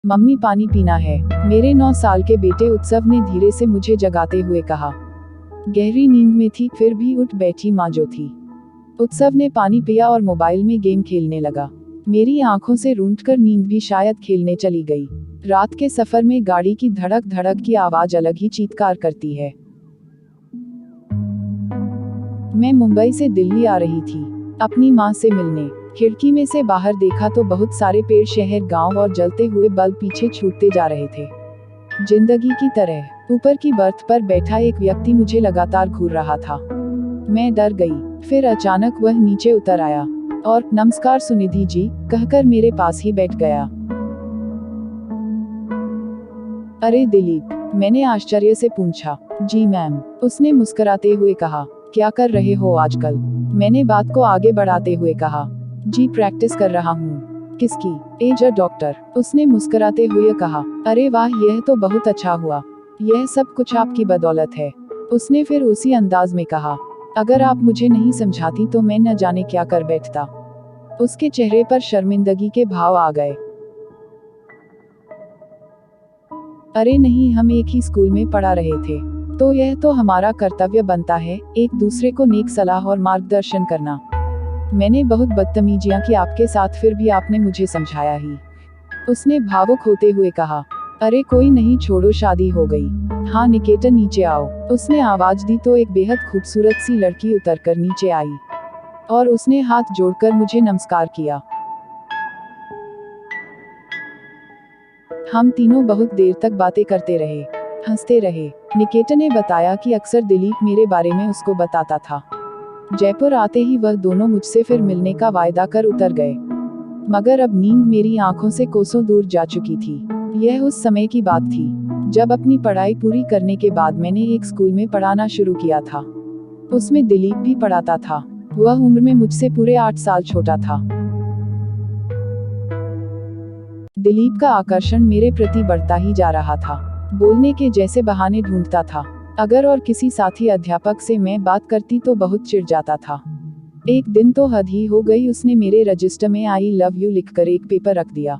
Mummy पानी पीना है, मेरे 9 साल के बेटे उत्सव ने धीरे से मुझे जगाते हुए कहा। गहरी नींद में थी, फिर भी उठ बैठी माँ जो थी। उत्सव ने पानी पिया और मोबाइल में गेम खेलने लगा। मेरी आंखों से रूंधकर नींद भी शायद खेलने चली गई। रात के सफर में गाड़ी की धड़क धड़क की आवाज अलग ही चीत्कार करती है। मैं मुंबई से दिल्ली आ रही थी, अपनी माँ से मिलने। खिड़की में से बाहर देखा तो बहुत सारे पेड़, शहर, गांव और जलते हुए बल्ब पीछे छूटते जा रहे थे, जिंदगी की तरह। ऊपर की बर्थ पर बैठा एक व्यक्ति मुझे लगातार घूर रहा था। मैं डर गई। फिर अचानक वह नीचे उतर आया और नमस्कार सुनिधि जी कहकर मेरे पास ही बैठ गया। अरे दिलीप, मैंने आश्चर्य से पूछा। जी मैम, उसने मुस्कुराते हुए कहा। क्या कर रहे हो आजकल? मैंने बात को आगे बढ़ाते हुए कहा। जी प्रैक्टिस कर रहा हूँ। किसकी? एज अ डॉक्टर, उसने मुस्कुराते हुए कहा। अरे वाह, यह तो बहुत अच्छा हुआ। यह सब कुछ आपकी बदौलत है, उसने फिर उसी अंदाज में कहा। अगर आप मुझे नहीं समझाती तो मैं न जाने क्या कर बैठता। उसके चेहरे पर शर्मिंदगी के भाव आ गए। अरे नहीं, हम एक ही स्कूल में पढ़ा रहे थे, तो यह तो हमारा कर्तव्य बनता है, एक दूसरे को नेक सलाह और मार्गदर्शन करना। मैंने बहुत बदतमीजियां की आपके साथ, फिर भी आपने मुझे समझाया ही, उसने भावुक होते हुए कहा। अरे कोई नहीं, छोड़ो, शादी हो गई। हाँ निकेतन, नीचे आओ, उसने आवाज दी तो एक बेहद खूबसूरत सी लड़की उतरकर नीचे आई और उसने हाथ जोड़कर मुझे नमस्कार किया। हम तीनों बहुत देर तक बातें करते रहे, हंसते रहे। निकेतन ने बताया कि अक्सर दिलीप मेरे बारे में उसको बताता था। जयपुर आते ही वह दोनों मुझसे फिर मिलने का वायदा कर उतर गए, मगर अब नींद मेरी आंखों से कोसों दूर जा चुकी थी। यह उस समय की बात थी जब अपनी पढ़ाई पूरी करने के बाद मैंने एक स्कूल में पढ़ाना शुरू किया था। उसमें दिलीप भी पढ़ाता था। वह उम्र में मुझसे पूरे 8 साल छोटा था। दिलीप का आकर्षण मेरे प्रति बढ़ता ही जा रहा था। बोलने के जैसे बहाने ढूंढता था। अगर और किसी साथी अध्यापक से मैं बात करती तो बहुत चिढ़ जाता था। एक दिन तो हद ही हो गई, उसने मेरे रजिस्टर में आई लव यू लिखकर एक पेपर रख दिया।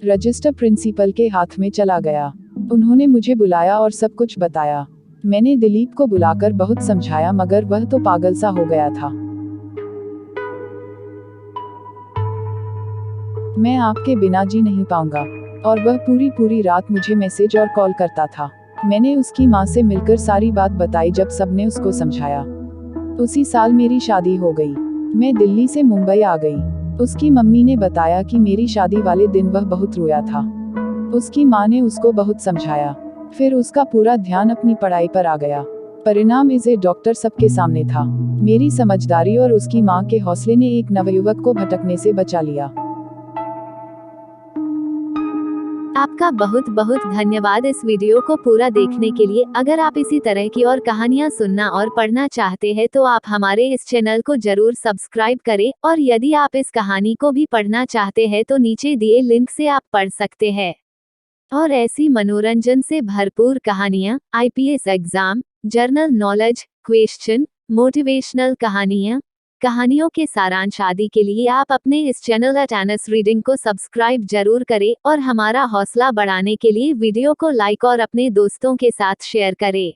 रजिस्टर प्रिंसिपल के हाथ में चला गया। उन्होंने मुझे बुलाया और सब कुछ बताया। मैंने दिलीप को बुलाकर बहुत समझाया, मगर वह तो पागल सा हो गया था। मैं आपके बिना जी नहीं पाऊंगा, और वह पूरी रात मुझे मैसेज और कॉल करता था। मैंने उसकी माँ से मिलकर सारी बात बताई। जब सबने उसको समझाया, उसी साल मेरी शादी हो गई। मैं दिल्ली से मुंबई आ गई। उसकी मम्मी ने बताया कि मेरी शादी वाले दिन वह बहुत रोया था। उसकी माँ ने उसको बहुत समझाया। फिर उसका पूरा ध्यान अपनी पढ़ाई पर आ गया। परिणाम एज ए डॉक्टर सबके सामने था। मेरी समझदारी और उसकी माँ के हौसले ने एक नवयुवक को भटकने से बचा लिया। आपका बहुत बहुत धन्यवाद इस वीडियो को पूरा देखने के लिए। अगर आप इसी तरह की और कहानियाँ सुनना और पढ़ना चाहते हैं तो आप हमारे इस चैनल को जरूर सब्सक्राइब करें, और यदि आप इस कहानी को भी पढ़ना चाहते हैं तो नीचे दिए लिंक से आप पढ़ सकते हैं। और ऐसी मनोरंजन से भरपूर कहानियाँ, IPS exam, general knowledge, question, motivational कहानियों के सारांश आदि के लिए आप अपने इस चैनल एटनस रीडिंग को सब्सक्राइब जरूर करें, और हमारा हौसला बढ़ाने के लिए वीडियो को लाइक और अपने दोस्तों के साथ शेयर करें।